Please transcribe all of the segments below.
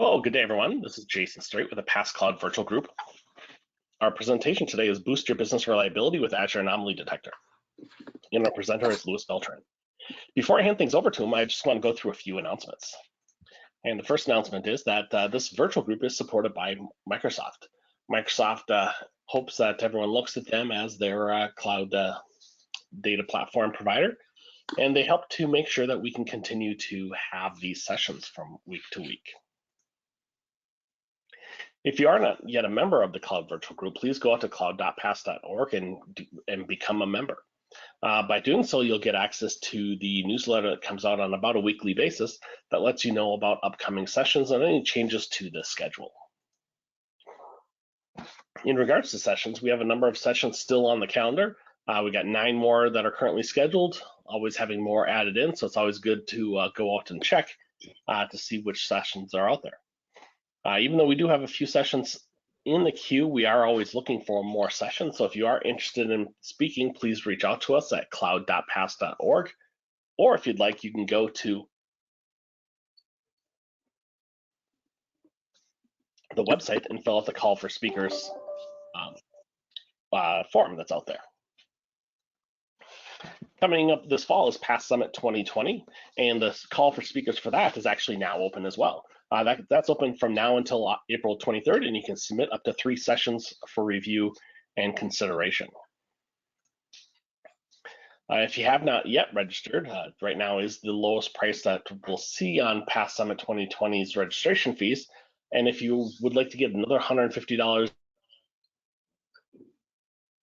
Hello, good day, everyone. This is Jason Straight with a Pass Cloud Virtual Group. Our presentation today is Boost Your Business Reliability with Azure Anomaly Detector. And our presenter is Louis Beltran. Before I hand things over to him, I just want to go through a few announcements. And the first announcement is that this virtual group is supported by Microsoft. Microsoft hopes that everyone looks at them as their cloud data platform provider, and they help to make sure that we can continue to have these sessions from week to week. If you are not yet a member of the Cloud Virtual Group, please go out to cloud.pass.org and become a member. By doing so, you'll get access to the newsletter that comes out on about a weekly basis that lets you know about upcoming sessions and any changes to the schedule. In regards to sessions, we have a number of sessions still on the calendar. We got 9 more that are currently scheduled, always having more added in, so it's always good to go out and check to see which sessions are out there. Even though we do have a few sessions in the queue, we are always looking for more sessions. So if you are interested in speaking, please reach out to us at cloud.pass.org. Or if you'd like, you can go to the website and fill out the call for speakers form that's out there. Coming up this fall is Pass Summit 2020, and the call for speakers for that is actually now open as well. That's open from now until April 23rd, and you can submit up to 3 sessions for review and consideration. If you have not yet registered, right now is the lowest price that we'll see on Pass Summit 2020's registration fees. And if you would like to get another $150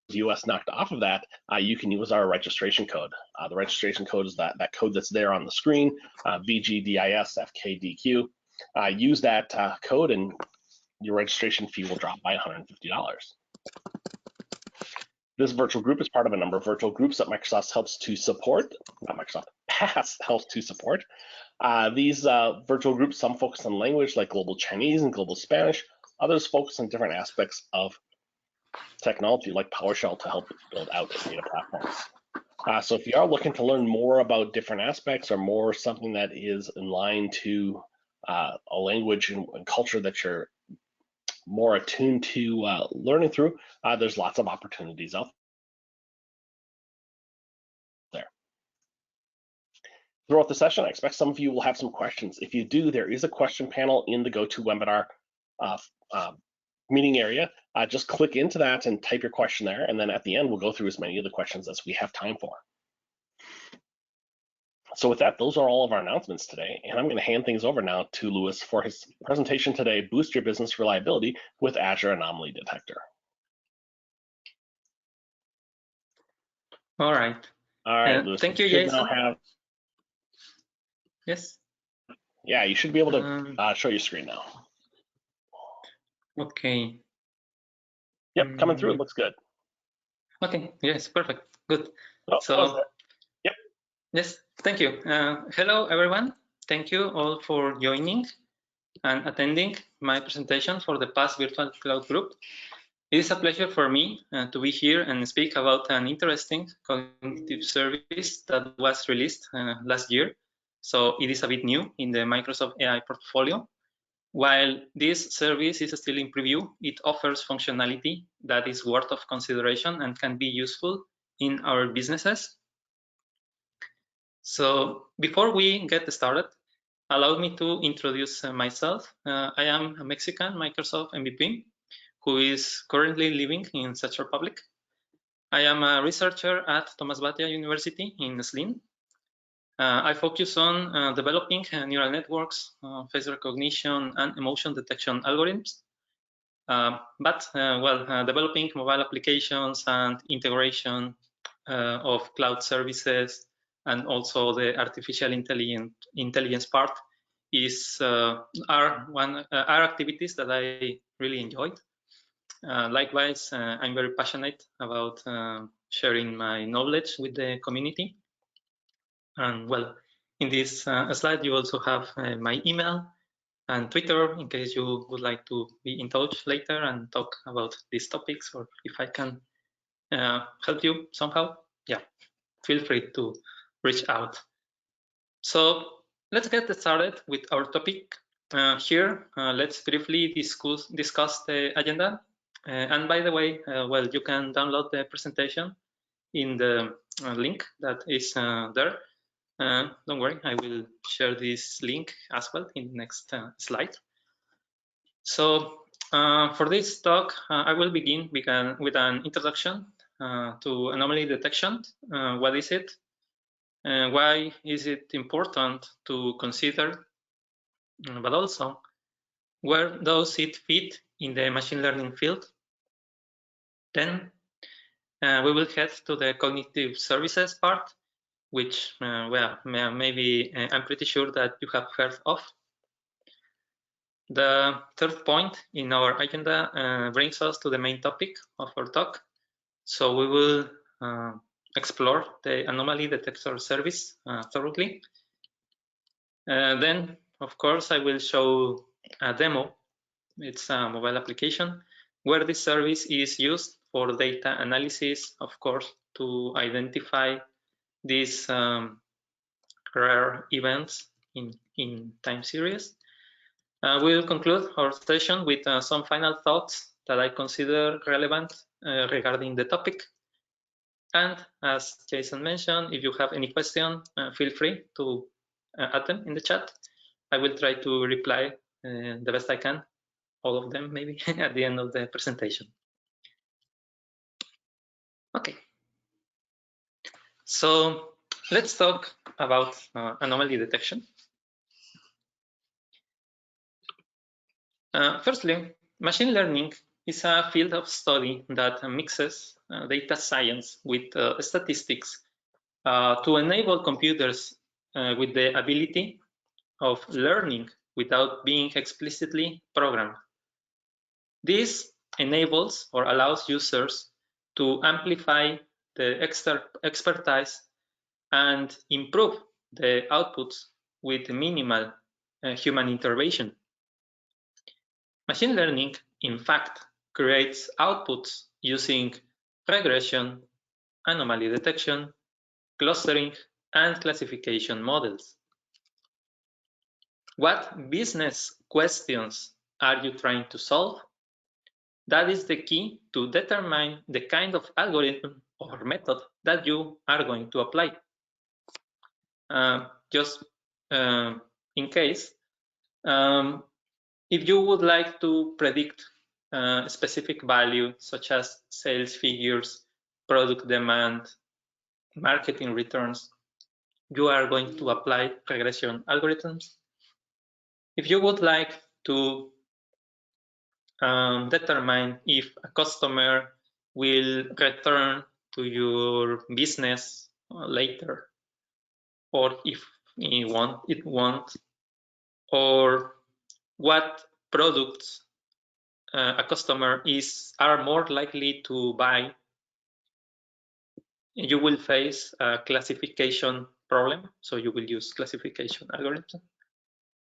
US knocked off of that, you can use our registration code. The registration code is that code that's there on the screen, VGDISFKDQ. Use that code and your registration fee will drop by $150. This virtual group is part of a number of virtual groups that Microsoft helps to support, not Microsoft, Pass helps to support. These virtual groups, some focus on language like Global Chinese and Global Spanish, others focus on different aspects of technology like PowerShell to help build out data platforms. So if you are looking to learn more about different aspects or more something that is in line to a language and culture that you're more attuned to learning through, there's lots of opportunities out there. Throughout the session, I expect some of you will have some questions. If you do, there is a question panel in the GoToWebinar meeting area. Just click into that and type your question there, and then at the end, we'll go through as many of the questions as we have time for. So with that, those are all of our announcements today, and I'm going to hand things over now to Louis for his presentation today, Boost Your Business Reliability with Azure Anomaly Detector. All right. All right, Louis. Thank you, Jason. Yes. Yeah, you should be able to show your screen now. Okay. Yep, coming through. It looks good. Okay. Yes, perfect. Good. Oh, so, yep. Yes, thank you. Hello, everyone. Thank you all for joining and attending my presentation for the Pass Virtual Cloud Group. It is a pleasure for me to be here and speak about an interesting cognitive service that was released last year. So it is a bit new in the Microsoft AI portfolio. While this service is still in preview, it offers functionality that is worth of consideration and can be useful in our businesses. So before we get started, allow me to introduce myself. I am a Mexican Microsoft MVP who is currently living in Czech Republic. I am a researcher at Thomas Bhatia University in Slin. I focus on developing neural networks, face recognition, and emotion detection algorithms. Developing mobile applications and integration of cloud services, and also the artificial intelligence part are activities that I really enjoyed. Likewise, I'm very passionate about sharing my knowledge with the community. And well, in this slide, you also have my email and Twitter in case you would like to be in touch later and talk about these topics, or if I can help you somehow, yeah, feel free to reach out. So let's get started with our topic Here, let's briefly discuss the agenda. And by the way, well, you can download the presentation in the link that is there. Don't worry, I will share this link as well in the next slide. So for this talk, I will begin with an introduction to anomaly detection. What is it? Why is it important to consider? But also, where does it fit in the machine learning field? Then we will head to the cognitive services part, which, well, maybe I'm pretty sure that you have heard of. The third point in our agenda brings us to the main topic of our talk. So we will explore the anomaly detector service thoroughly. Then, of course, I will show a demo. It's a mobile application where this service is used for data analysis, of course, to identify these rare events in time series. We'll conclude our session with some final thoughts that I consider relevant regarding the topic. And as Jason mentioned, if you have any question, feel free to add them in the chat. I will try to reply the best I can, all of them maybe, at the end of the presentation. Okay, so let's talk about anomaly detection. Firstly, machine learning is a field of study that mixes data science with statistics to enable computers with the ability of learning without being explicitly programmed. This enables or allows users to amplify the expertise and improve the outputs with minimal human intervention. Machine learning, in fact, creates outputs using regression, anomaly detection, clustering, and classification models. What business questions are you trying to solve? That is the key to determine the kind of algorithm or method that you are going to apply. Just in case, if you would like to predict a specific value such as sales figures, product demand, marketing returns, you are going to apply regression algorithms. If you would like to determine if a customer will return to your business later, or if it won't, or what products a customer are more likely to buy, you will face a classification problem. So you will use classification algorithms.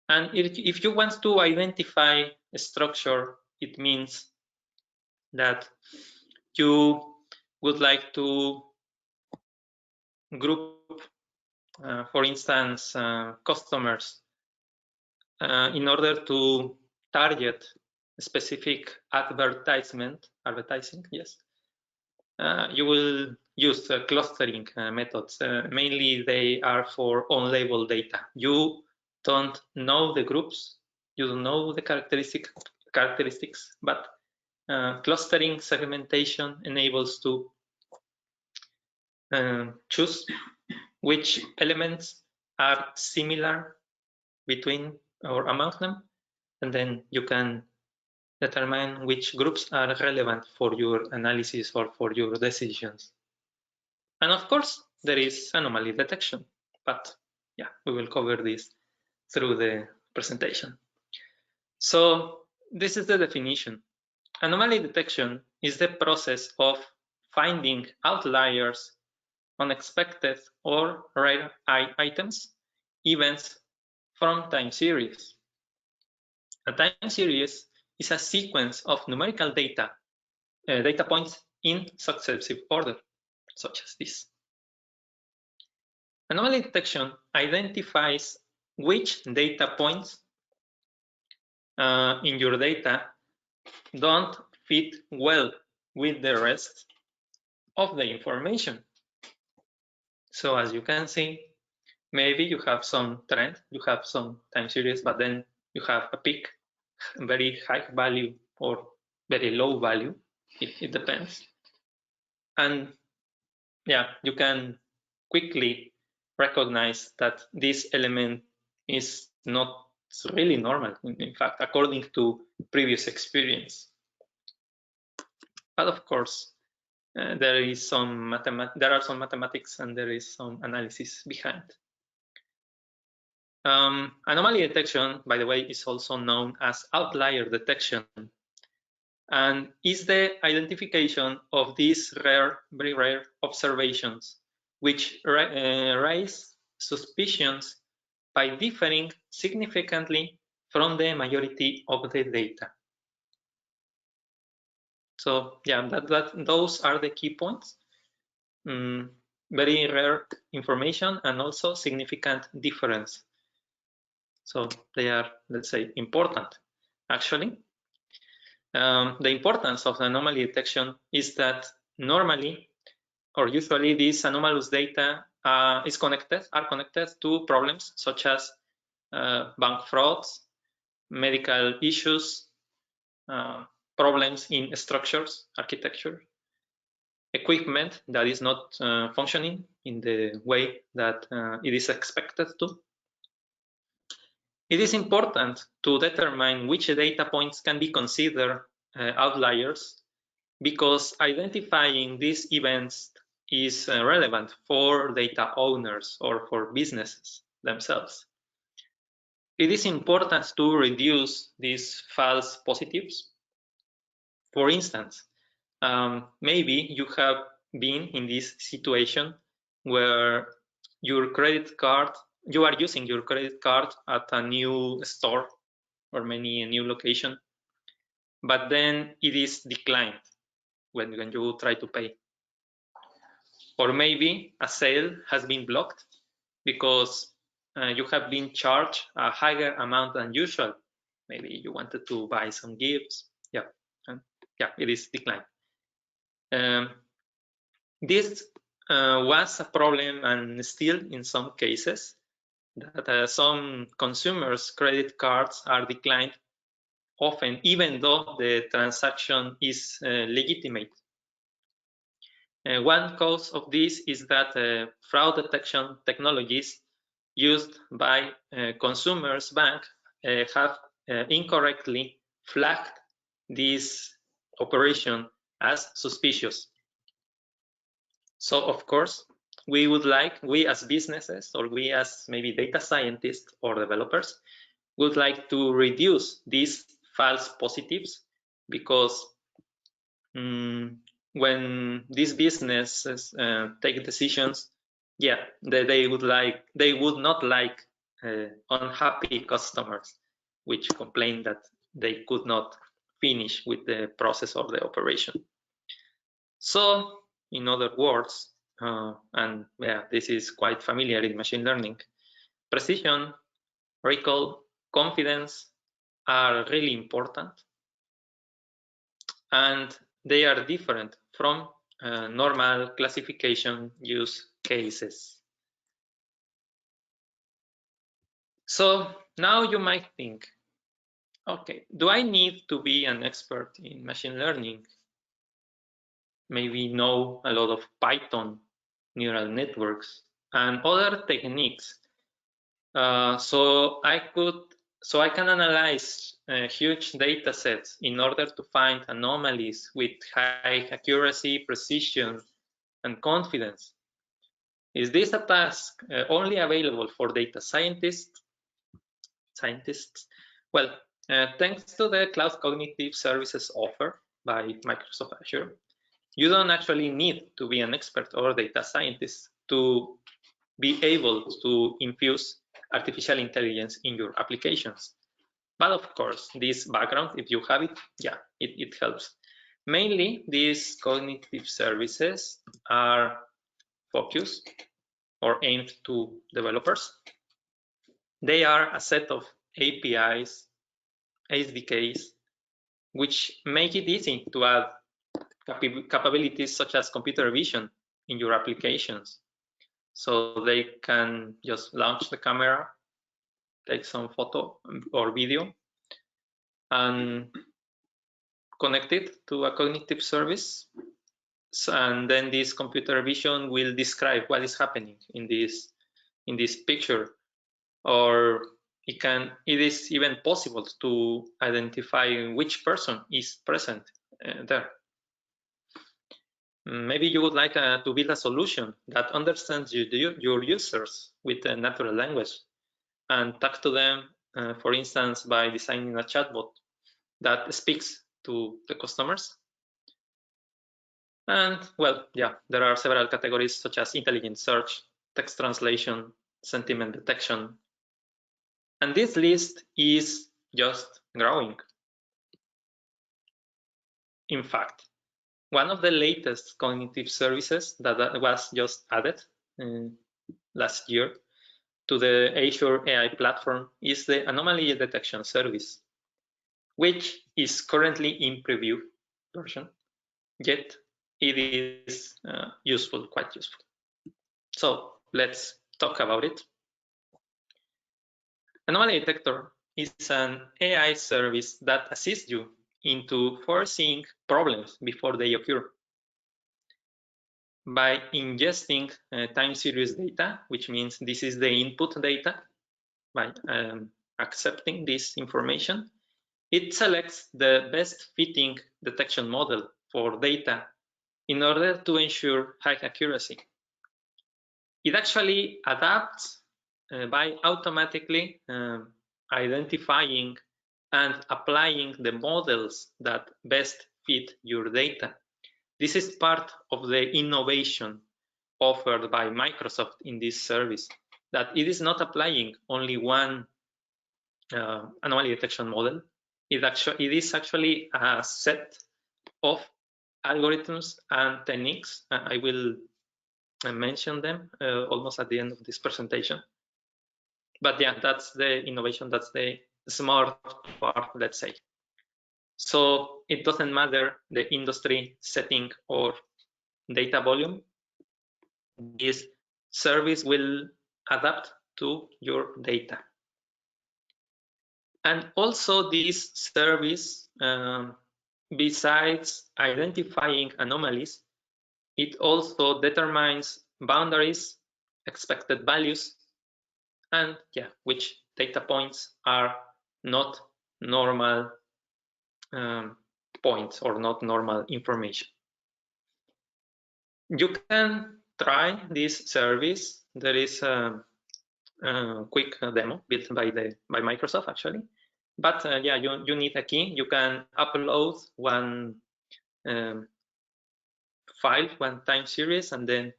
And if you want to identify a structure, it means that you would like to group, for instance, customers in order to target a specific advertising, yes. You will use clustering methods. Mainly they are for on-label data. You don't know the groups, you don't know the characteristics, but clustering segmentation enables to choose which elements are similar between or among them, and then you can determine which groups are relevant for your analysis or for your decisions. And of course, there is anomaly detection, but yeah, we will cover this through the presentation. So this is the definition. Anomaly detection is the process of finding outliers, unexpected or rare items, events from time series. A time series is a sequence of numerical data points in successive order, such as this. Anomaly detection identifies which data points in your data don't fit well with the rest of the information. So as you can see, maybe you have some trend, you have some time series, but then you have a peak, very high value or very low value. It depends. And yeah, you can quickly recognize that this element is not really normal, in fact, according to previous experience. But of course, there are some mathematics and there is some analysis behind. Anomaly detection, by the way, is also known as outlier detection, and is the identification of these very rare observations, which raise suspicions by differing significantly from the majority of the data. So yeah, those are the key points. Very rare information and also significant difference. So they are, let's say, important. Actually, the importance of the anomaly detection is that normally or usually these anomalous data are connected to problems such as bank frauds, medical issues, problems in structures, architecture, equipment that is not functioning in the way that it is expected to. It is important to determine which data points can be considered outliers, because identifying these events is relevant for data owners or for businesses themselves. It is important to reduce these false positives. For instance, maybe you have been in this situation where you are using your credit card at a new store or a new location, but then it is declined when you try to pay. Or maybe a sale has been blocked because you have been charged a higher amount than usual. Maybe you wanted to buy some gifts. Yeah, it is declined. This was a problem, and still in some cases, that some consumers' credit cards are declined often, even though the transaction is legitimate. One cause of this is that fraud detection technologies used by consumers' bank have incorrectly flagged this operation as suspicious. So of course, we as businesses, or we as maybe data scientists or developers, would like to reduce these false positives, because when these businesses take decisions, they would not like unhappy customers which complain that they could not finish with the process of the operation. So in other words, and this is quite familiar in machine learning, precision, recall, confidence are really important, and they are different from normal classification use cases. So now you might think, okay, do I need to be an expert in machine learning? Maybe know a lot of Python, neural networks, and other techniques. So I can analyze huge data sets in order to find anomalies with high accuracy, precision, and confidence. Is this a task only available for data scientists? Well, thanks to the Cloud Cognitive Services offer by Microsoft Azure, you don't actually need to be an expert or data scientist to be able to infuse artificial intelligence in your applications. But of course, this background, if you have it, it helps. Mainly, these cognitive services are focused or aimed to developers. They are a set of APIs SDKs, which make it easy to add capabilities such as computer vision in your applications. So they can just launch the camera, take some photo or video, and connect it to a cognitive service. And then this computer vision will describe what is happening in this picture, or it is even possible to identify which person is present there. Maybe you would like to build a solution that understands your users with a natural language and talk to them, for instance, by designing a chatbot that speaks to the customers. And well, yeah, there are several categories such as intelligent search, text translation, sentiment detection. And this list is just growing. In fact, one of the latest cognitive services that was just added last year to the Azure AI platform is the Anomaly Detection service, which is currently in preview version, yet it is useful, quite useful. So let's talk about it. Anomaly Detector is an AI service that assists you into foreseeing problems before they occur. By ingesting time series data, which means this is the input data, by accepting this information, it selects the best fitting detection model for data in order to ensure high accuracy. It actually adapts by automatically identifying and applying the models that best fit your data. This is part of the innovation offered by Microsoft in this service, that it is not applying only one anomaly detection model. It is actually a set of algorithms and techniques. I will mention them almost at the end of this presentation. But yeah, that's the innovation, that's the smart part, let's say. So it doesn't matter the industry setting or data volume. This service will adapt to your data. And also this service, besides identifying anomalies, it also determines boundaries, expected values, and yeah, which data points are not normal points or not normal information. You can try this service. There is a quick demo built by Microsoft actually, but yeah, you need a key. You can upload one file, one time series, and then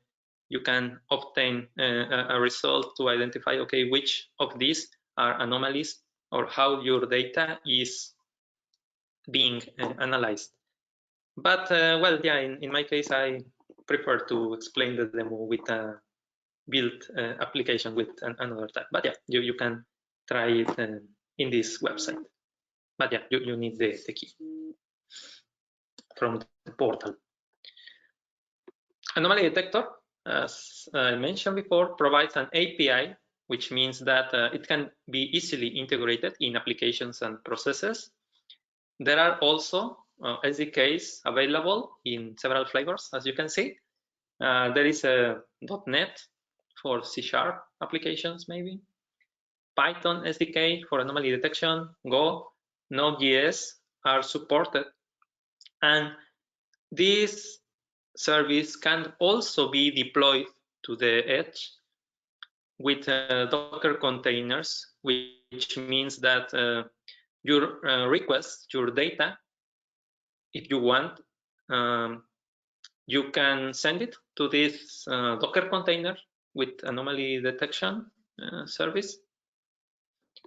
you can obtain a result to identify, okay, which of these are anomalies or how your data is being analyzed. But well, yeah, in my case, I prefer to explain the demo with a built application with another type. But yeah, you can try it in this website. But yeah, you need the key from the portal. Anomaly Detector, as I mentioned before, provides an API, which means that it can be easily integrated in applications and processes. There are also SDKs available in several flavors, as you can see. There is a .NET for C# applications, maybe. Python SDK for anomaly detection, Go, Node.js are supported. And this service can also be deployed to the edge with Docker containers, which means that your request, your data, if you want, you can send it to this Docker container with anomaly detection service.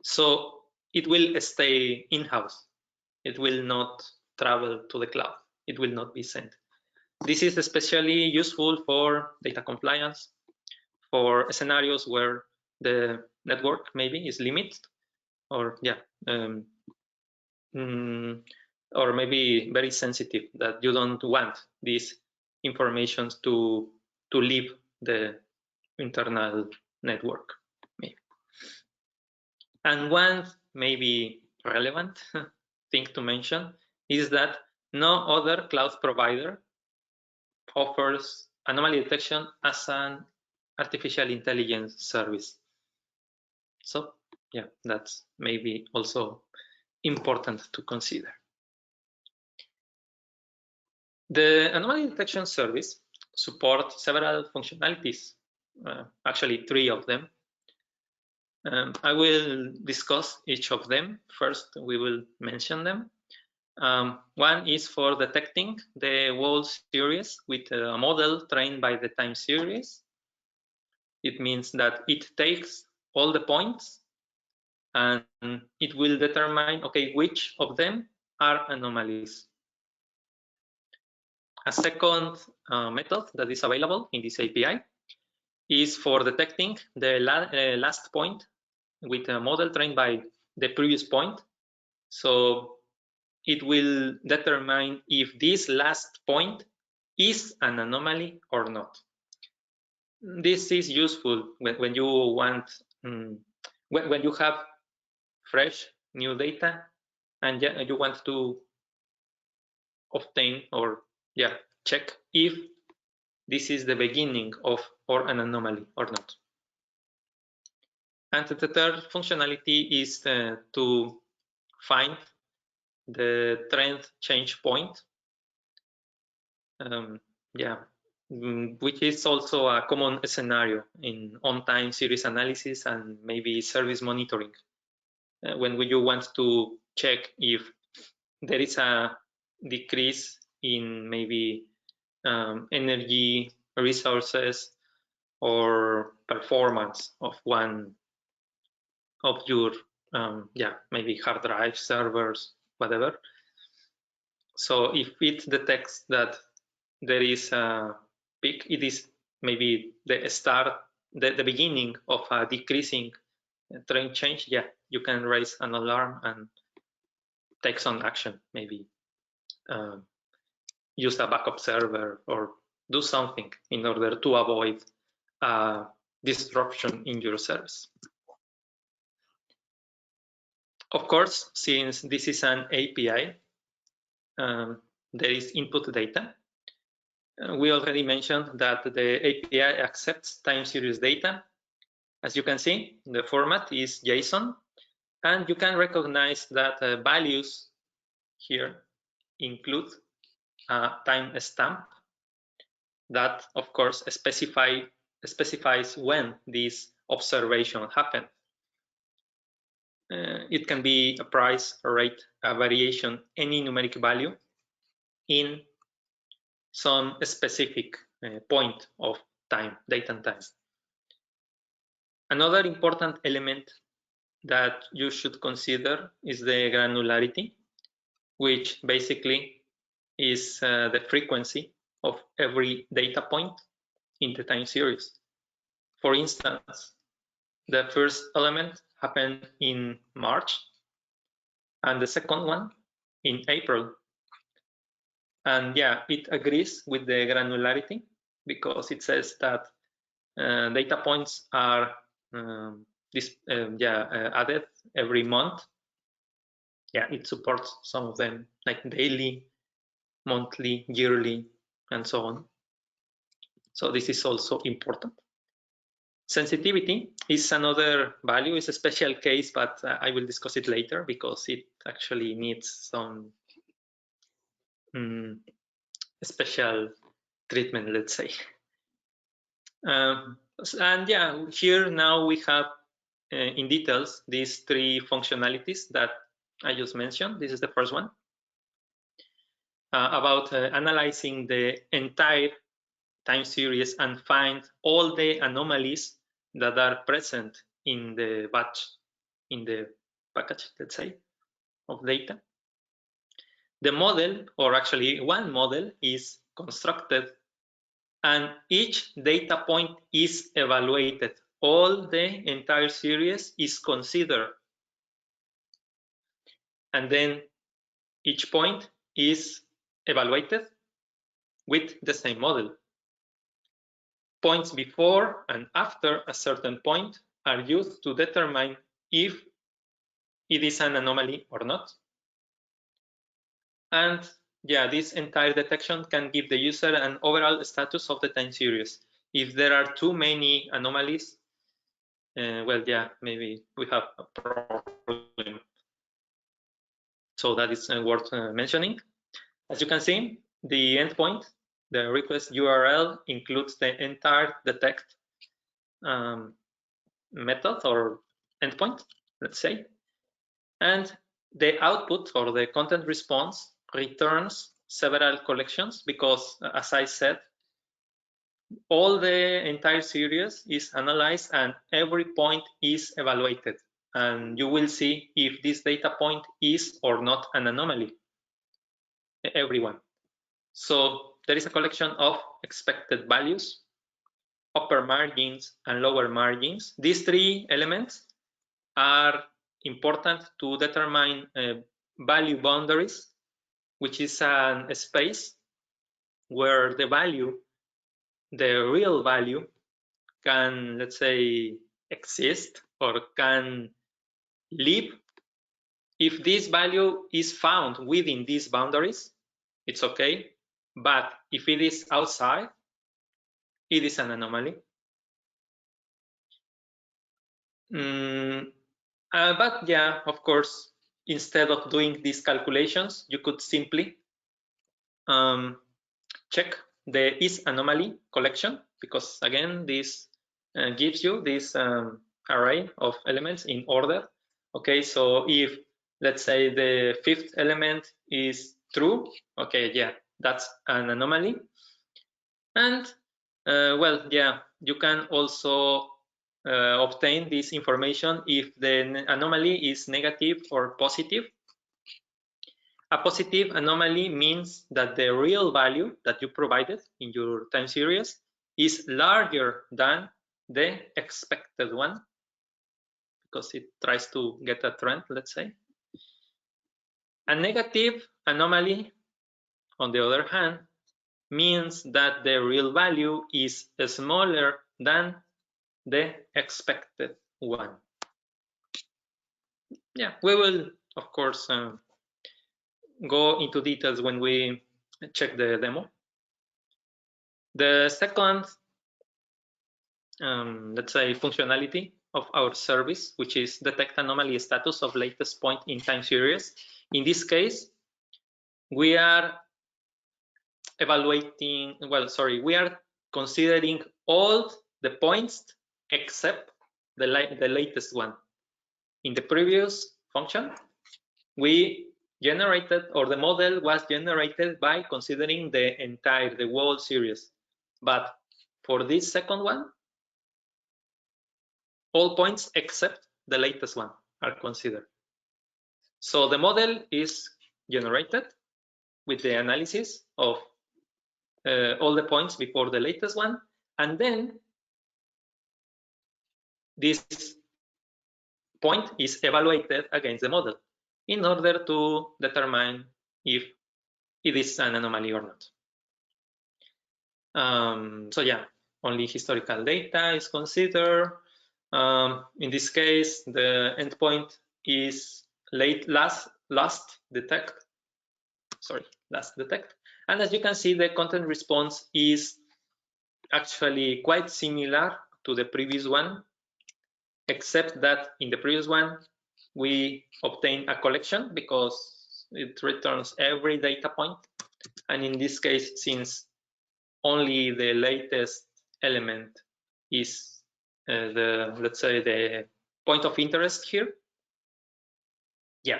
So it will stay in-house. It will not travel to the cloud. It will not be sent. This is especially useful for data compliance, for scenarios where the network maybe is limited, or yeah, or maybe very sensitive, that you don't want these information to leave the internal network, maybe. And one maybe relevant thing to mention is that no other cloud provider offers anomaly detection as an artificial intelligence service. So yeah, that's maybe also important to consider. The anomaly detection service supports several functionalities, actually 3 of them. I will discuss each of them. First, we will mention them. One is for detecting the whole series with a model trained by the time series. It means that it takes all the points and it will determine, okay, which of them are anomalies. A second method that is available in this API is for detecting the last point with a model trained by the previous point. So it will determine if this last point is an anomaly or not. This is useful when you want, when you have fresh new data and you want to obtain or check if this is the beginning of or an anomaly or not. And the third functionality is to find the trend change point, which is also a common scenario in on-time series analysis and maybe service monitoring, when you want to check if there is a decrease in maybe energy resources or performance of one of your maybe hard drive servers, whatever. So if it detects that there is a peak, it is maybe the start, the beginning of a decreasing trend change, you can raise an alarm and take some action, maybe use a backup server or do something in order to avoid disruption in your service. Of course, since this is an API, there is input data. We already mentioned that the API accepts time series data. As you can see, the format is JSON, and you can recognize that values here include a time stamp that, of course, specifies when this observation happened. It can be a price, a rate, a variation, any numeric value in some specific point of time, date and time. Another important element that you should consider is the granularity, which basically is the frequency of every data point in the time series. For instance, the first element happened in March and the second one in April. And it agrees with the granularity because it says that data points are added every month. It supports some of them, like daily, monthly, yearly, and so on. So this is also important. Sensitivity is another value. It's a special case, but I will discuss it later because it actually needs some special treatment, let's say. And here now we have in details these 3 functionalities that I just mentioned. This is the first one about analyzing the entire time series and find all the anomalies that are present in the batch, in the package, let's say, of data. The model, or actually one model, is constructed and each data point is evaluated. All the entire series is considered. And then each point is evaluated with the same model. Points before and after a certain point are used to determine if it is an anomaly or not. And yeah, this entire detection can give the user an overall status of the time series. If there are too many anomalies, well, yeah, maybe we have a problem. So that is worth mentioning. As you can see, the endpoint, the request URL, includes the entire detect method or endpoint, let's say. And the output or the content response returns several collections because, as I said, all the entire series is analyzed and every point is evaluated. And you will see if this data point is or not an anomaly, everyone. So there is a collection of expected values, upper margins and lower margins. These three elements are important to determine value boundaries, which is a space where the value, the real value, can, let's say, exist or can live. If this value is found within these boundaries, it's okay. But if it is outside, it is an anomaly. But yeah, of course, instead of doing these calculations, you could simply check the is anomaly collection, because again, this gives you this array of elements in order. Okay, so if, let's say, the fifth element is true, okay, yeah, that's an anomaly. And well, yeah, you can also obtain this information if the anomaly is negative or positive. A positive anomaly means that the real value that you provided in your time series is larger than the expected one, because it tries to get a trend, let's say. A negative anomaly, on the other hand, means that the real value is smaller than the expected one. Yeah, we will, of course, go into details when we check the demo. The second, let's say, functionality of our service, which is detect anomaly status of latest point in time series. In this case, we are evaluating, well, sorry, we are considering all the points except the latest one. In the previous function, we generated, or the model was generated by considering the whole series. But for this second one, all points except the latest one are considered. So the model is generated with the analysis of all the points before the latest one, and then this point is evaluated against the model in order to determine if it is an anomaly or not. So yeah, only historical data is considered. In this case, the endpoint is last detect. And as you can see, the content response is actually quite similar to the previous one, except that in the previous one, we obtain a collection because it returns every data point. And in this case, since only the latest element is let's say, the point of interest here, yeah,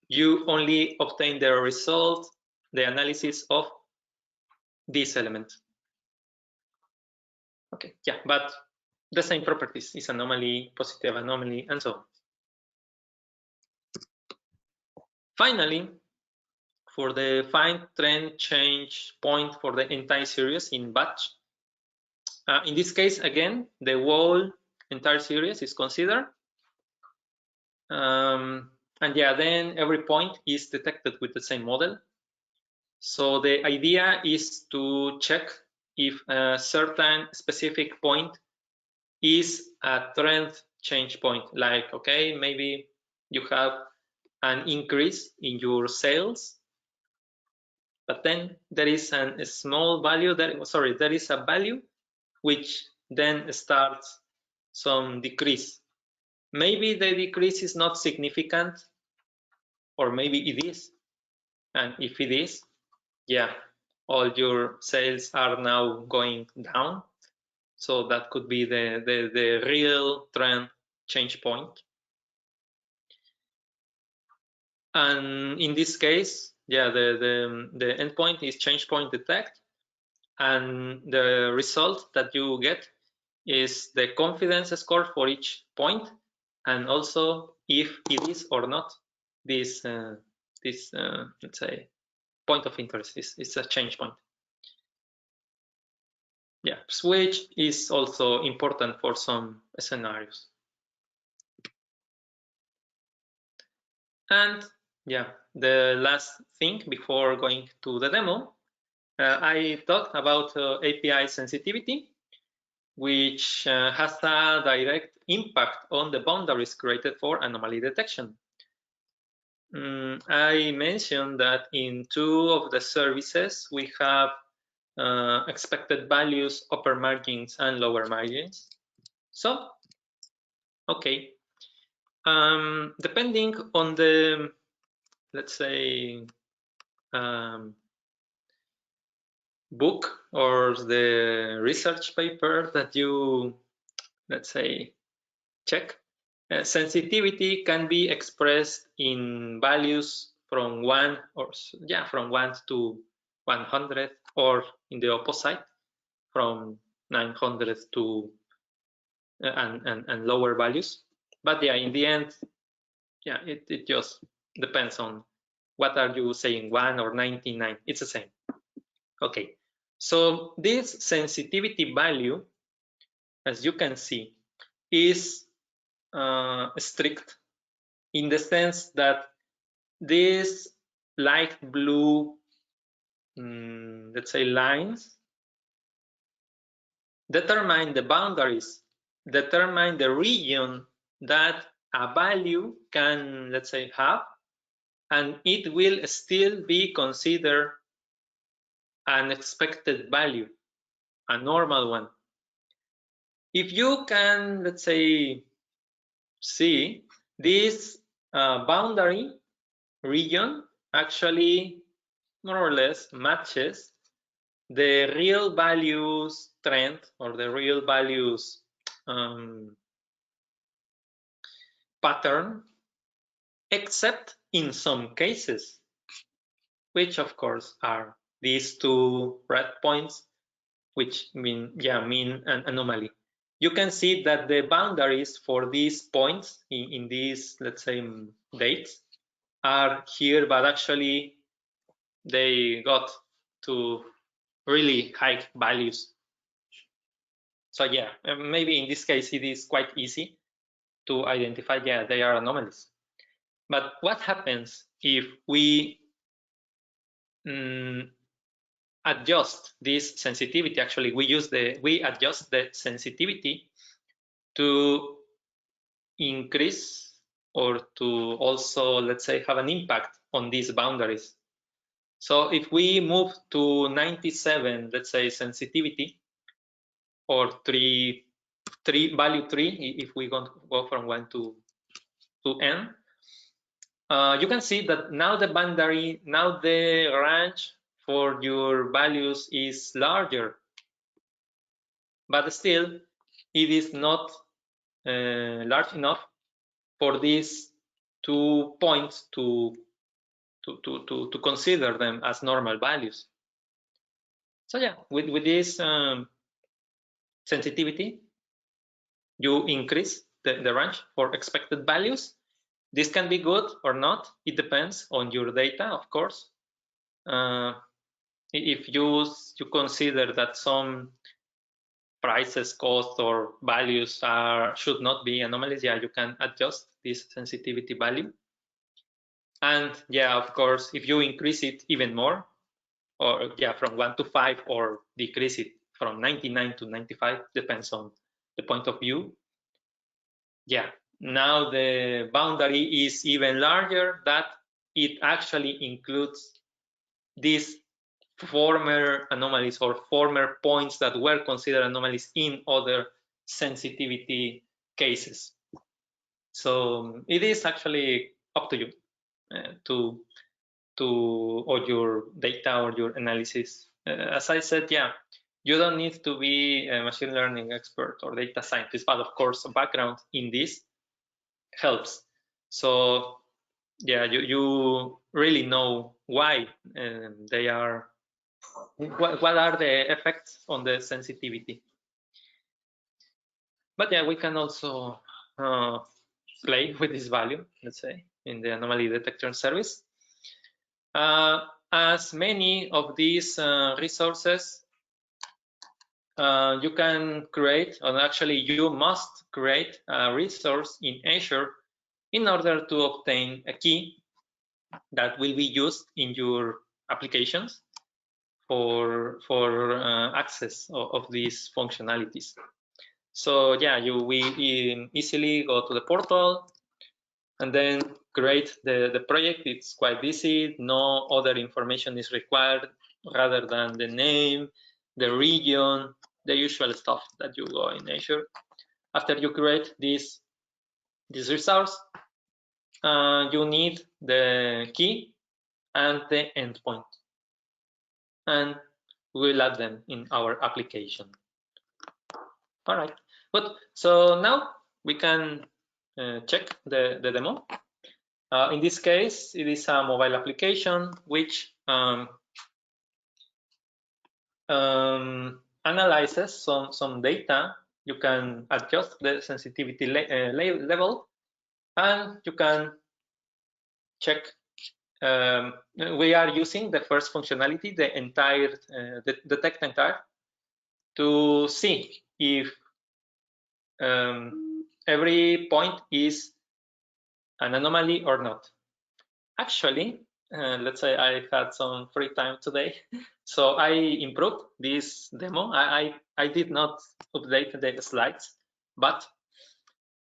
you only obtain the result, the analysis of this element. Okay, yeah, but the same properties is anomaly, positive anomaly, and so on. Finally, for the find trend change point for the entire series in batch, in this case, again, the whole entire series is considered. And yeah, then every point is detected with the same model. So the idea is to check if a certain specific point is a trend change point. Like, okay, maybe you have an increase in your sales, but then there is a small value that, sorry, there is a value which then starts some decrease. Maybe the decrease is not significant, or maybe it is. And if it is, yeah, all your sales are now going down. So that could be the real trend change point. And in this case, yeah, the endpoint is change point detect, and the result that you get is the confidence score for each point, and also if it is or not this let's say point of interest is a change point. Yeah, switch is also important for some scenarios. And yeah, the last thing before going to the demo, I talked about API sensitivity, which has a direct impact on the boundaries created for anomaly detection. I mentioned that in two of the services, we have expected values, upper margins, and lower margins. So, okay, depending on the, let's say, book or the research paper that you, let's say, check, sensitivity can be expressed in values from 1 to 100, or in the opposite, from 900 to and lower values. But yeah, in the end, yeah, it just depends on what are you saying, 1 or 99. It's the same. Okay, so this sensitivity value, as you can see, is strict in the sense that these light blue, let's say, lines determine the boundaries, determine the region that a value can, let's say, have, and it will still be considered an expected value, a normal one. If you can, let's say, see, this boundary region actually more or less matches the real values trend, or the real values pattern, except in some cases, which of course are these two red points, which mean an anomaly. You can see that the boundaries for these points in these, let's say, dates are here, but actually they got to really high values. So yeah, maybe in this case it is quite easy to identify, yeah, they are anomalies. But what happens if we adjust this sensitivity? Actually, we adjust the sensitivity to increase, or to also, let's say, have an impact on these boundaries. So if we move to 97, let's say, sensitivity, or value 3, if we go from 1 to n, you can see that now the boundary, now the range for your values is larger, but still it is not large enough for these 2 points to consider them as normal values. So yeah, with this sensitivity, you increase the range for expected values. This can be good or not. It depends on your data, of course. If you consider that some prices, cost, or values should not be anomalies, yeah, you can adjust this sensitivity value. And yeah, of course, if you increase it even more, or yeah, from 1 to 5, or decrease it from 99 to 95, depends on the point of view. Yeah, now the boundary is even larger, that it actually includes these former anomalies or former points that were considered anomalies in other sensitivity cases. So it is actually up to you to or your data or your analysis. As I said, yeah, you don't need to be a machine learning expert or data scientist, but of course, a background in this helps. So yeah, you really know why they are. What are the effects on the sensitivity? But yeah, we can also play with this value, let's say, in the anomaly detector service. As many of these resources, you can create, or actually you must create a resource in Azure in order to obtain a key that will be used in your applications for access of these functionalities. So yeah, we easily go to the portal and then create the project. It's quite easy. No other information is required rather than the name, the region, the usual stuff that you go in Azure. After you create this resource, you need the key and the endpoint, and we'll add them in our application. All right, good. So now we can check the demo. In this case, it is a mobile application which analyzes some data. You can adjust the sensitivity level, and you can check. We are using the first functionality, the entire detect entire, to see if every point is an anomaly or not. Actually, let's say I had some free time today, so I improved this demo. I did not update the slides, but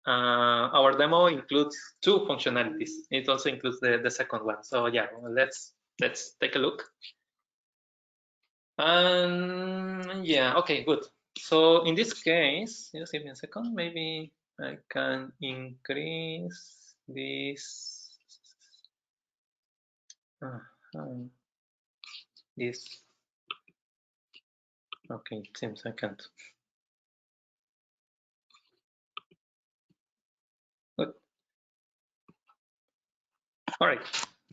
our demo includes two functionalities. It also includes the second one. So yeah, let's take a look. Yeah, okay, good. So in this case, just give me a second. Maybe I can increase this. This. Okay, it seems I can't. Good. All right.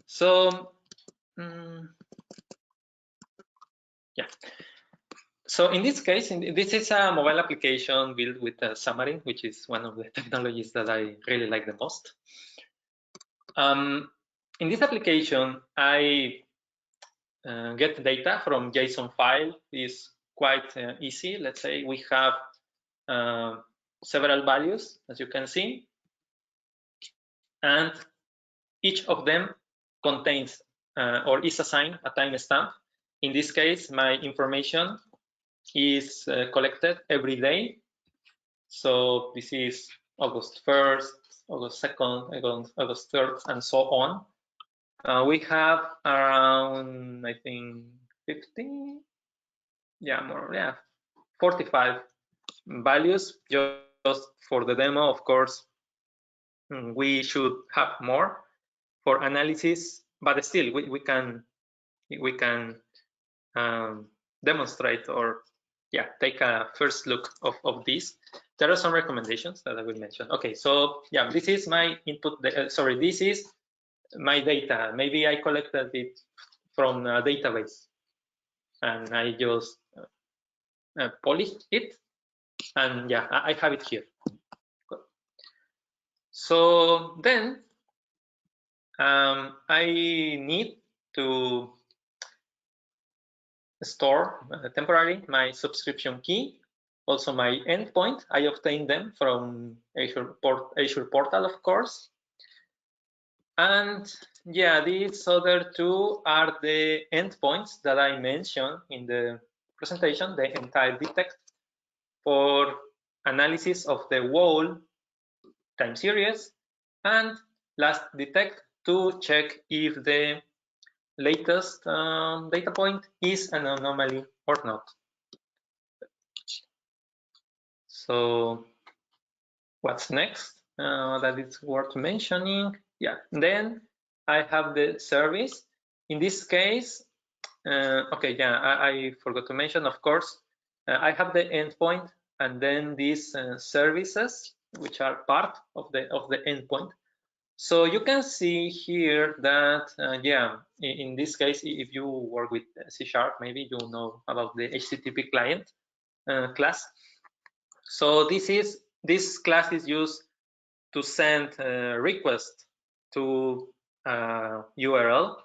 So yeah. So in this case, this is a mobile application built with a Xamarin, which is one of the technologies that I really like the most. In this application, I get data from JSON file. Is quite easy. Let's say we have several values, as you can see, and each of them contains or is assigned a timestamp. In this case, my information is collected every day. So this is August 1st, August 2nd, August 3rd, and so on. We have around, I think, 50, yeah, more, yeah, 45 values just for the demo. Of course, we should have more for analysis, but still we can demonstrate or yeah, take a first look of this. There are some recommendations that I will mention. Okay, so yeah, this is my input. Sorry, this is my data. Maybe I collected it from a database, and I just polished it, and yeah, I have it here. So then I need to store temporarily my subscription key, also my endpoint. I obtained them from Azure Portal, of course. And yeah, these other two are the endpoints that I mentioned in the presentation, the entire detect for analysis of the whole time series, and last detect to check if the latest data point is an anomaly or not. So what's next that is worth mentioning? Yeah, then I have the service. In this case, okay, yeah, I forgot to mention, of course, I have the endpoint and then these services, which are part of the endpoint. So you can see here that, yeah, in this case, if you work with C#, maybe you know about the HTTP client class. So this class is used to send requests to URL.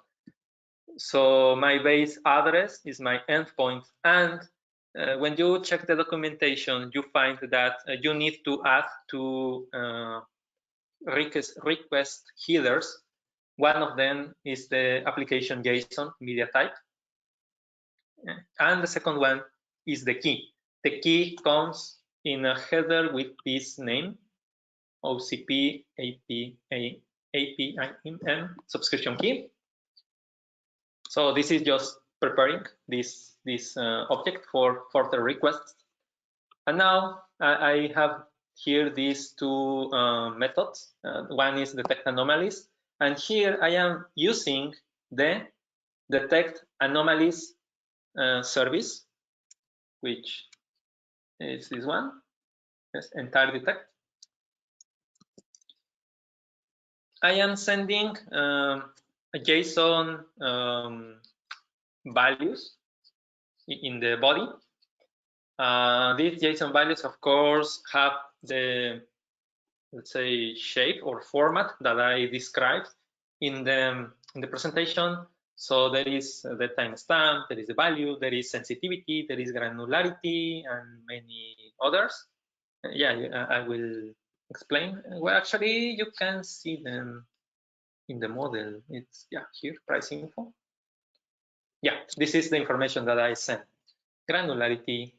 So my base address is my endpoint, and when you check the documentation, you find that you need to add to request headers. One of them is the application JSON media type, and the second one is the key. The key comes in a header with this name, OCP APIM subscription key. So this is just preparing this object for further requests. And now I have here these two methods. One is detect anomalies, and here I am using the detect anomalies service, which is this one, yes, entire detect. I am sending a JSON values in the body. These JSON values, of course, have the, let's say, shape or format that I described in the presentation. So there is the timestamp, there is the value, there is sensitivity, there is granularity, and many others. Yeah, I will explain. Well, actually, you can see them in the model. It's, yeah, here, price info. Yeah, this is the information that I sent. Granularity,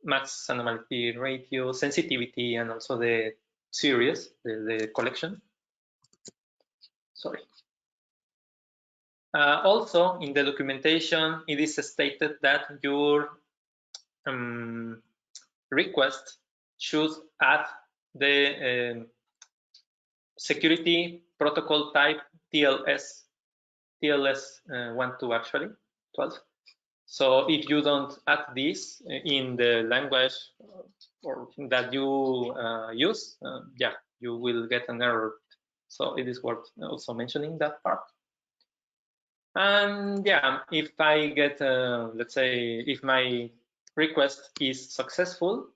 max anomaly ratio, sensitivity, and also the series, the collection. Sorry. Also, in the documentation, it is stated that your request should add the security protocol type TLS 12 actually, 12. So if you don't add this in the language or that you use, yeah, you will get an error. So it is worth also mentioning that part. And yeah, if I get, let's say, if my request is successful,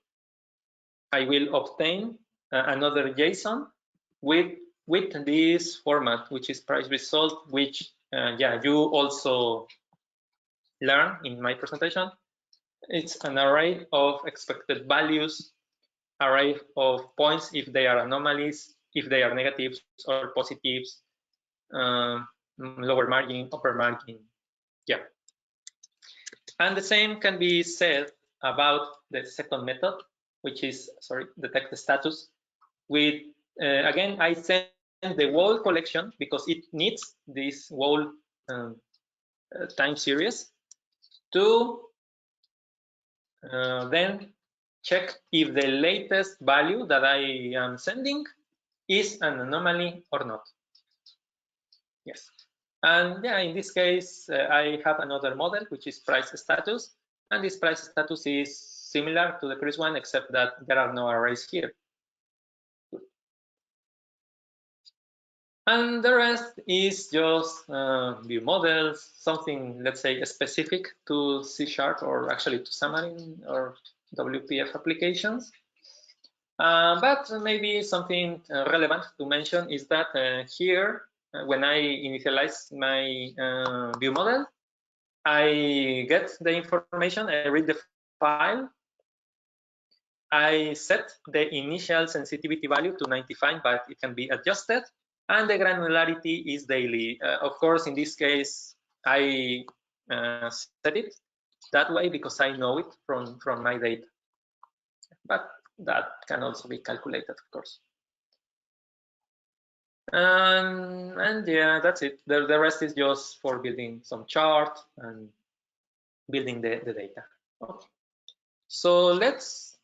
I will obtain another JSON with this format, which is price result, which yeah, you also learn in my presentation. It's an array of expected values, array of points if they are anomalies, if they are negatives or positives, lower margin, upper margin, yeah. And the same can be said about the second method, which is, sorry, detect status. With again, I send the whole collection because it needs this whole time series to then check if the latest value that I am sending is an anomaly or not. Yes. And yeah, in this case, I have another model, which is price status. And this price status is similar to the previous one, except that there are no arrays here. And the rest is just view models, something, let's say, specific to C# or actually to Xamarin or WPF applications. But maybe something relevant to mention is that here, when I initialize my view model, I get the information, I read the file, I set the initial sensitivity value to 95, but it can be adjusted. and the granularity is daily. Of course, in this case, I set it that way because I know it from my data, but that can also be calculated, of course. And yeah, that's it. The rest is just for building some chart and building the data. Okay. So let's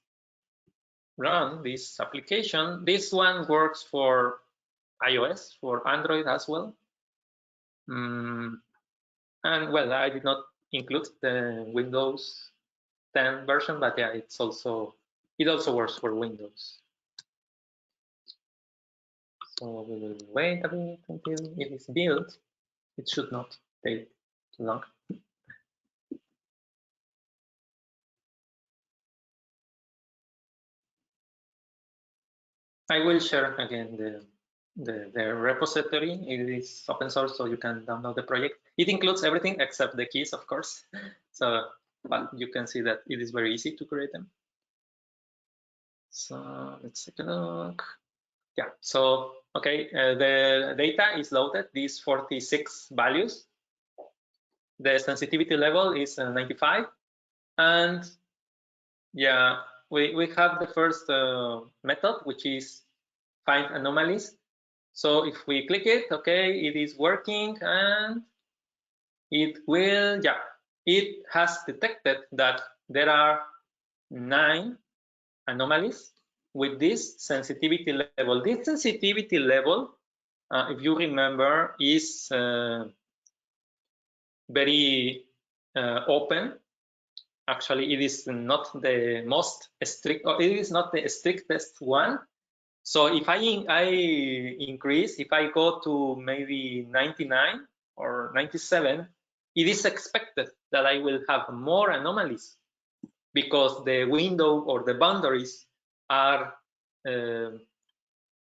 run this application. This one works for iOS, for Android as well. And well, I did not include the Windows 10 version, but yeah, it also works for Windows. So we will wait a bit until it is built. It should not take too long. I will share again the repository. It is open source, so you can download the project. It includes everything except the keys, of course. So, but you can see that it is very easy to create them. So let's take a look. Yeah, so okay, the data is loaded, these 46 values. The sensitivity level is 95. And yeah, we have the first method, which is find anomalies. So if we click it, okay, it is working, and it will, yeah, it has detected that there are 9 anomalies with this sensitivity level. This sensitivity level, if you remember, is very open. Actually, it is not the most strict, or it is not the strictest one. So if I increase, if I go to maybe 99 or 97, it is expected that I will have more anomalies because the window or the boundaries are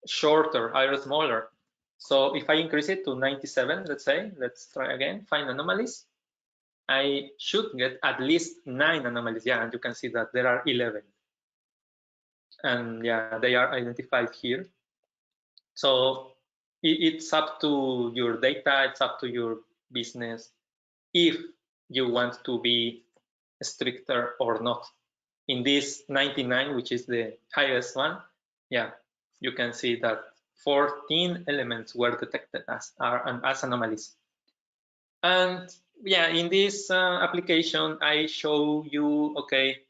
shorter, are smaller. So if I increase it to 97, let's say, let's try again, find anomalies, I should get at least 9 anomalies. Yeah, and you can see that there are 11. And yeah, they are identified here. So it's up to your data, it's up to your business if you want to be stricter or not. In this 99, which is the highest one, yeah, you can see that 14 elements were detected as anomalies. And yeah, in this application, I show you, okay,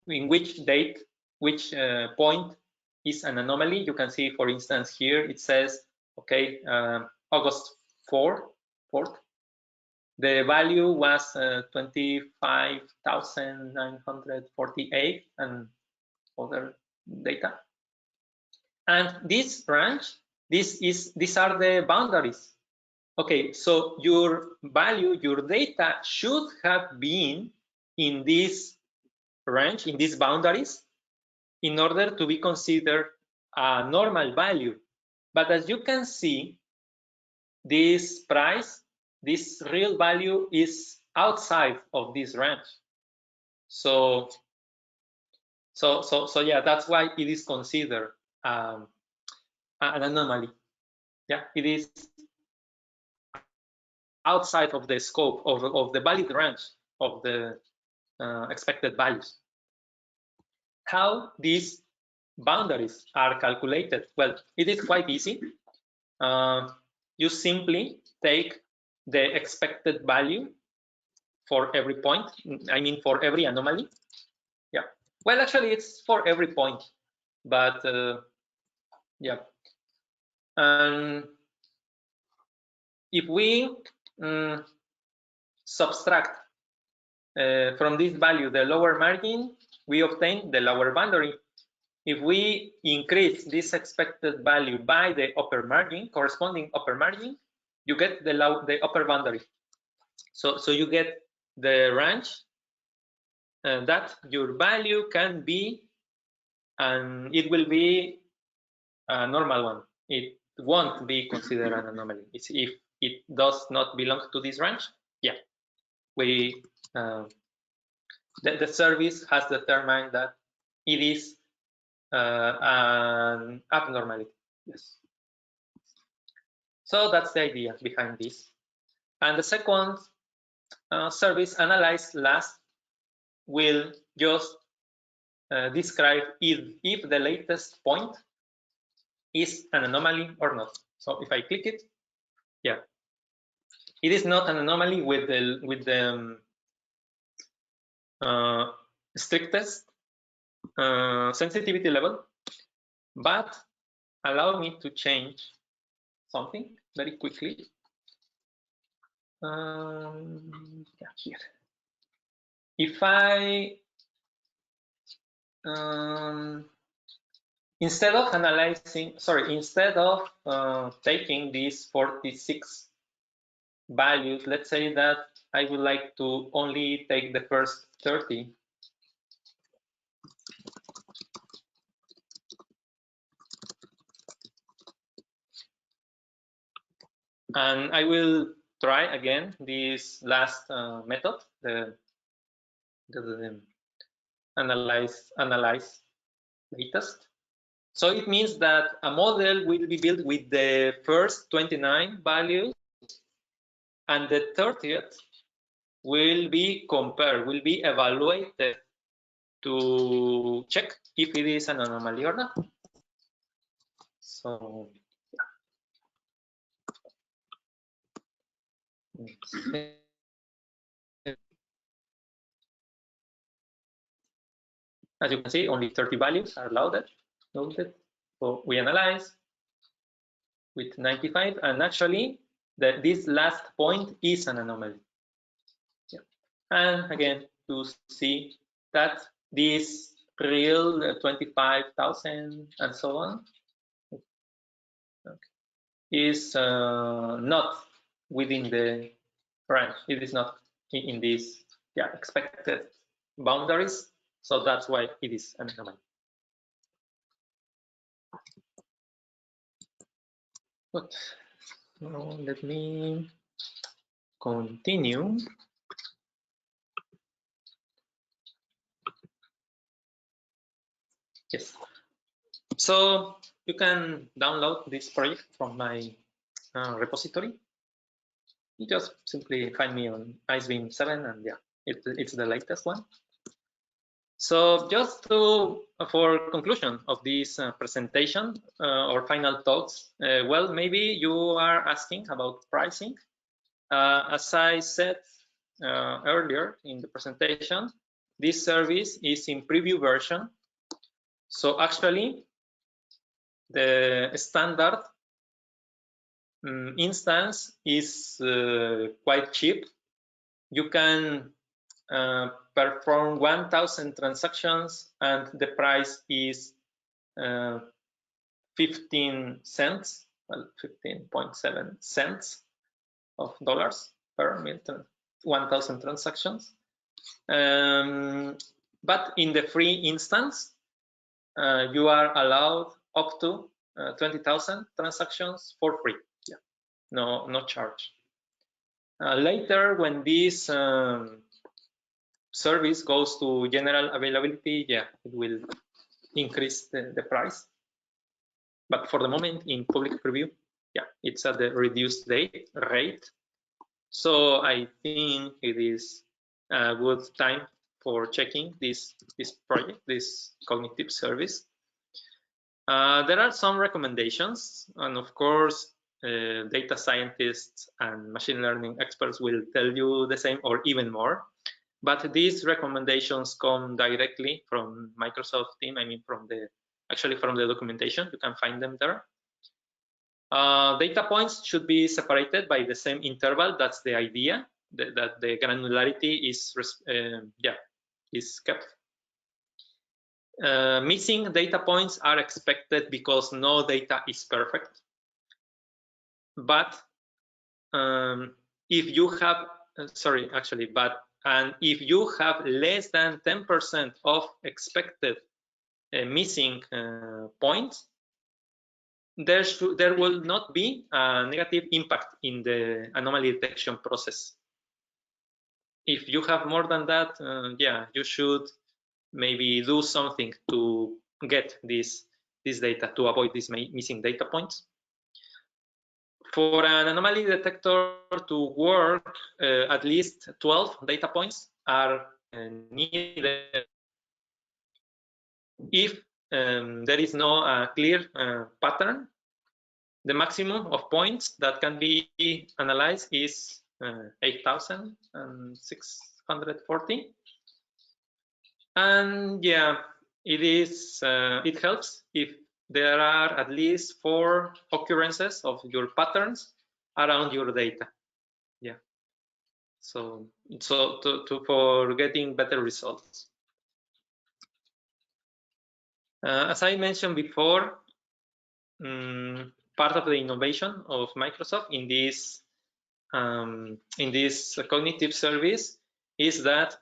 in which date, which point is an anomaly. You can see, for instance, here it says, okay, August 4th. The value was 25,948 and other data. And this range, these are the boundaries. Okay, so your value, your data should have been in this range, in these boundaries, in order to be considered a normal value. But as you can see, this price, this real value is outside of this range. So yeah, that's why it is considered an anomaly. Yeah, it is outside of the scope of the valid range of the expected values. How these boundaries are calculated? Well, it is quite easy. You simply take the expected value for every point. I mean, for every anomaly. Yeah. Well, actually, it's for every point, but yeah. And if we subtract from this value the lower margin, we obtain the lower boundary. If we increase this expected value by the upper margin, corresponding upper margin, you get the upper boundary. So you get the range that your value can be, and it will be a normal one. It won't be considered an anomaly. It's if it does not belong to this range, yeah, we the service has determined that it is an abnormality. Yes. So that's the idea behind this. And the second service, analyze last, will just describe if the latest point is an anomaly or not. So if I click it, yeah, it is not an anomaly with the strictest sensitivity level, but allow me to change something very quickly. Yeah, here. If I instead of taking these 46 values, let's say that I would like to only take the first 30. And I will try again this last method, the analyze latest. So it means that a model will be built with the first 29 values, and the 30th will be compared, will be evaluated to check if it is an anomaly or not. So as you can see, only 30 values are loaded. So we analyze with 95, and actually this last point is an anomaly. Yeah. And again, to see that this real 25,000 and so on is not within the range. It is not in these expected boundaries. So that's why it is an anomaly. Good. Now let me continue. Yes. So you can download this project from my repository. You just simply find me on IceBeam 7, and yeah, it's the latest one. So just for conclusion of this presentation or final thoughts, well, maybe you are asking about pricing. As I said earlier in the presentation, this service is in preview version. So actually, the standard instance is quite cheap. You can perform 1,000 transactions, and the price is 15 cents, well, 15.7 cents of dollars per 1,000 transactions. But in the free instance, you are allowed up to 20,000 transactions for free. Yeah, no charge. Later, when this service goes to general availability, yeah, it will increase the price. But for the moment, in public preview, yeah, it's at the reduced rate. So I think it is a good time for checking this project, this cognitive service. There are some recommendations, and of course, data scientists and machine learning experts will tell you the same or even more. But these recommendations come directly from Microsoft team. I mean, actually from the documentation. You can find them there. Data points should be separated by the same interval. That's the idea. That the granularity is kept. Missing data points are expected because no data is perfect. But if you have, and if you have less than 10% of expected missing points, there will not be a negative impact in the anomaly detection process. If you have more than that, yeah, you should maybe do something to get this data, to avoid these missing data points. For an anomaly detector to work, at least 12 data points are needed. If there is no clear pattern, the maximum of points that can be analyzed is 8,640. And yeah, it helps if there are at least 4 occurrences of your patterns around your data. Yeah. So for getting better results. As I mentioned before, part of the innovation of Microsoft in this cognitive service is that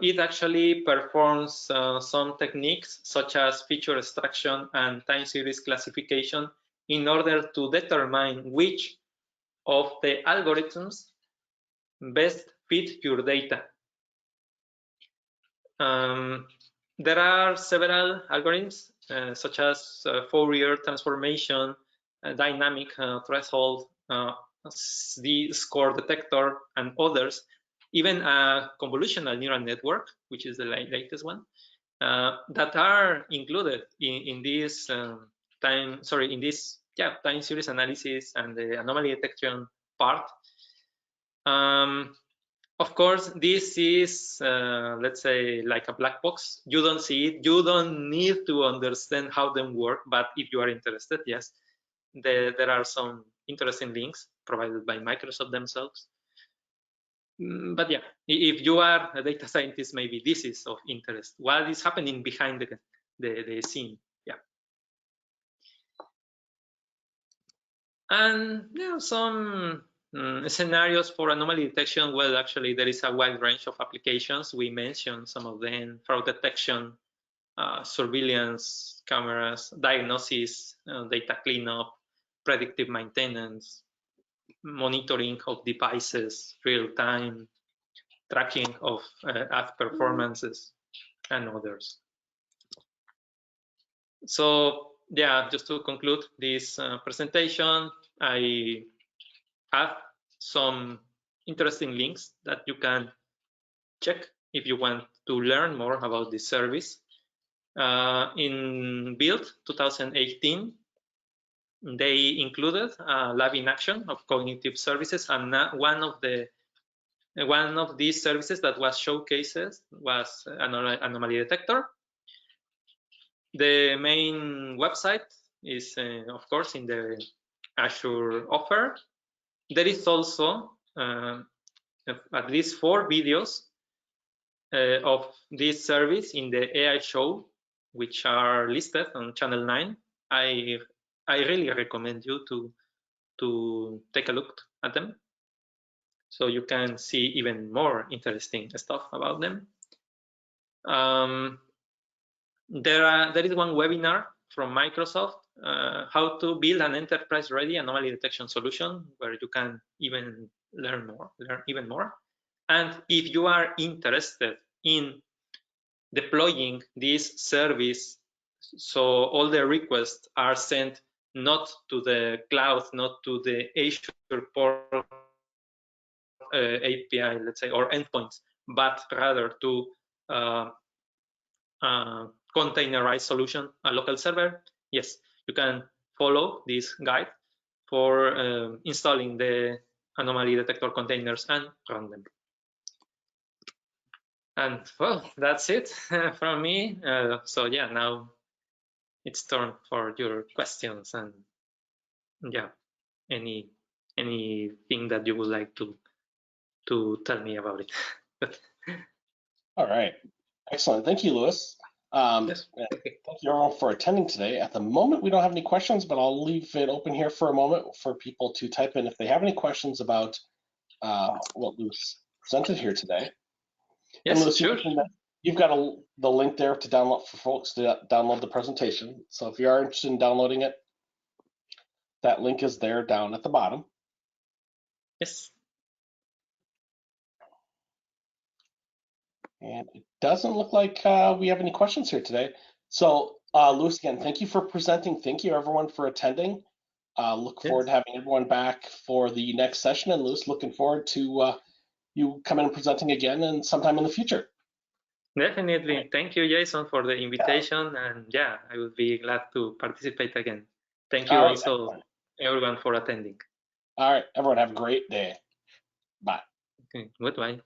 it actually performs some techniques such as feature extraction and time series classification in order to determine which of the algorithms best fit your data. There are several algorithms such as Fourier transformation, dynamic threshold, the score detector, and others. Even a convolutional neural network, which is the latest one, that are included in this time series analysis and the anomaly detection part. Of course, this is, let's say, like a black box. You don't see it. You don't need to understand how them work. But if you are interested, yes, there are some interesting links provided by Microsoft themselves. But yeah, if you are a data scientist, maybe this is of interest. What is happening behind the scene? Yeah. And yeah, some scenarios for anomaly detection. Well, actually, there is a wide range of applications. We mentioned some of them: fraud detection, surveillance cameras, diagnosis, data cleanup, predictive maintenance, monitoring of devices, real time, tracking of app performances, and others. So yeah, just to conclude this presentation, I have some interesting links that you can check if you want to learn more about this service. In Build 2018, they included a lab in action of cognitive services, and one of these services that was showcased was an anomaly detector. The main website is, of course, in the Azure offer. There is also at least 4 videos of this service in the AI show, which are listed on channel 9. I really recommend you to take a look at them, so you can see even more interesting stuff about them. There is one webinar from Microsoft, how to build an enterprise-ready anomaly detection solution, where you can even learn even more. And if you are interested in deploying this service, so all the requests are sent not to the cloud, not to the Azure port API, let's say, or endpoints, but rather to containerized solution, a local server, yes, you can follow this guide for installing the anomaly detector containers and run them. And well, that's it from me. So yeah, now it's turn for your questions, and yeah, anything that you would like to tell me about it. All right, excellent. Thank you, Louis. Yes. Thank you all for attending today. At the moment, we don't have any questions, but I'll leave it open here for a moment for people to type in if they have any questions about what Louis presented here today. Yes, and Louis, sure. You've got the link there to download for folks to download the presentation. So if you are interested in downloading it, that link is there down at the bottom. Yes. And it doesn't look like we have any questions here today. So Louis, again, thank you for presenting. Thank you everyone for attending. Look forward to having everyone back for the next session. And Lewis, looking forward to you coming and presenting again and sometime in the future. Definitely. Thank you, Jason, for the invitation. And yeah, I would be glad to participate again. Thank you also, everyone, for attending. All right, everyone, have a great day. Bye. Okay, goodbye.